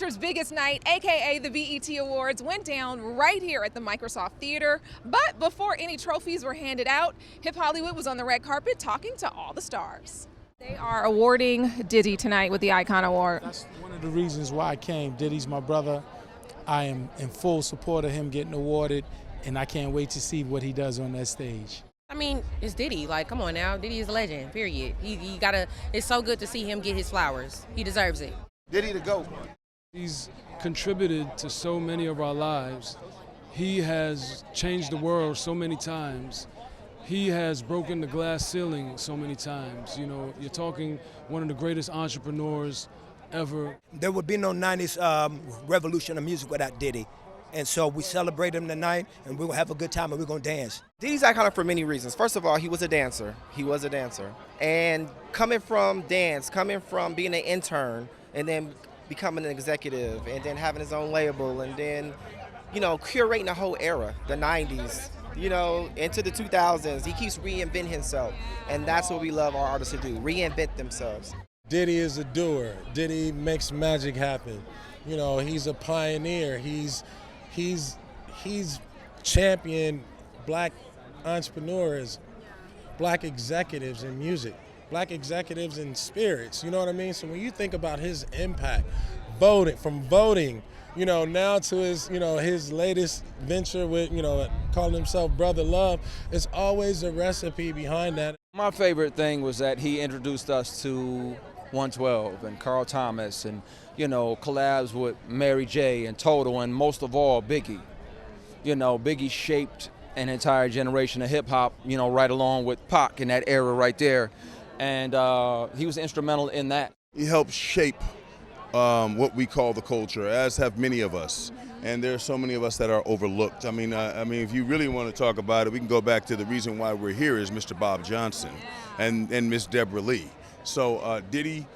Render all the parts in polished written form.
culture's biggest night, aka the BET Awards, went down right here at the Microsoft Theater. But before any trophies were handed out, HipHollywood was on the red carpet talking to all the stars. They are awarding Diddy tonight with the Icon Award. That's one of the reasons why I came. Diddy's my brother. I am in full support of him getting awarded, and I can't wait to see what he does on that stage. I mean, it's Diddy. Like, come on now. Diddy is a legend, period. He gotta, it's so good to see him get his flowers. He deserves it. Diddy the GOAT. He's contributed to so many of our lives. He has changed the world so many times. He has broken the glass ceiling so many times. You know, you're talking one of the greatest entrepreneurs ever. There would be no 90s revolution of music without Diddy. And so we celebrate him tonight, and we'll have a good time, and we're going to dance. Diddy's iconic for many reasons. First of all, he was a dancer. And coming from dance, coming from being an intern, and then becoming an executive, and then having his own label, and then, you know, curating the whole era, the 90s, you know, into the 2000s. He keeps reinventing himself, and that's what we love our artists to do, reinvent themselves. Diddy is a doer. Diddy makes magic happen. You know, he's a pioneer. He's championed black entrepreneurs, black executives in music, black executives in spirits, you know what I mean? So when you think about his impact, voting, you know, now to his, you know, his latest venture with, you know, calling himself Brother Love, it's always a recipe behind that. My favorite thing was that he introduced us to 112 and Carl Thomas and, you know, collabs with Mary J. and Total, and most of all, Biggie. You know, Biggie shaped an entire generation of hip-hop, you know, right along with Pac in that era right there. And he was instrumental in that. He helped shape what we call the culture, as have many of us. And there are so many of us that are overlooked. I mean, if you really want to talk about it, we can go back to the reason why we're here is Mr. Bob Johnson and Miss Deborah Lee. So Diddy,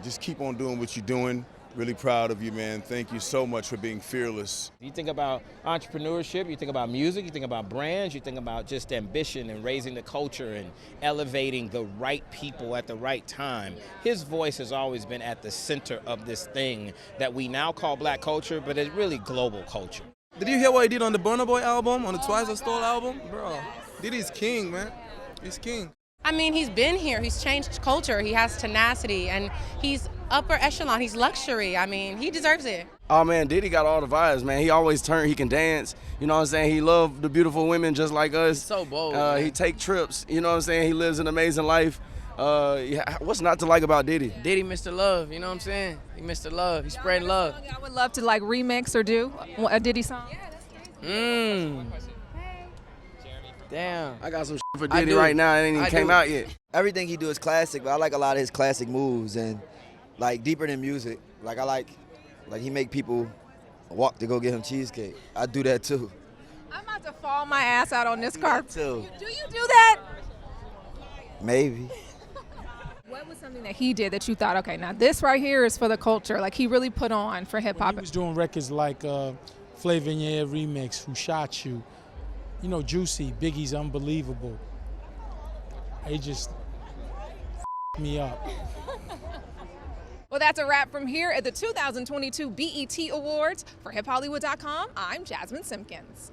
just keep on doing what you're doing. Really proud of you, man. Thank you so much for being fearless. You think about entrepreneurship, you think about music, you think about brands, you think about just ambition and raising the culture and elevating the right people at the right time. His voice has always been at the center of this thing that we now call black culture, but it's really global culture. Did you hear what he did on the Burna Boy album, on the Twice I Stole album? Bro, Diddy's king, man. He's king. I mean, he's been here, he's changed culture, he has tenacity, and he's upper echelon, he's luxury. I mean, he deserves it. Oh man, Diddy got all the vibes, man. He always he can dance, you know what I'm saying? He loved the beautiful women just like us. He's so bold. He take trips, you know what I'm saying? He lives an amazing life. What's not to like about Diddy? Diddy Mr. Love, you know what I'm saying? He Mr. Love, he's spreading love. I would love to like remix or do a Diddy song. Damn. I got some shit for Diddy right now. It ain't even came out yet. Everything he do is classic, but I like a lot of his classic moves and like deeper than music. Like I like he make people walk to go get him cheesecake. I do that too. I'm about to fall my ass out on this carpet. Too. Do you do that? Maybe. What was something that he did that you thought, okay, now this right here is for the culture, like he really put on for hip hop? He was doing records like Flavor in Your Ear Remix, Who Shot You, you know, Juicy, Biggie's Unbelievable. They just me up. Well, that's a wrap from here at the 2022 BET Awards. For HipHollywood.com, I'm Jasmine Simpkins.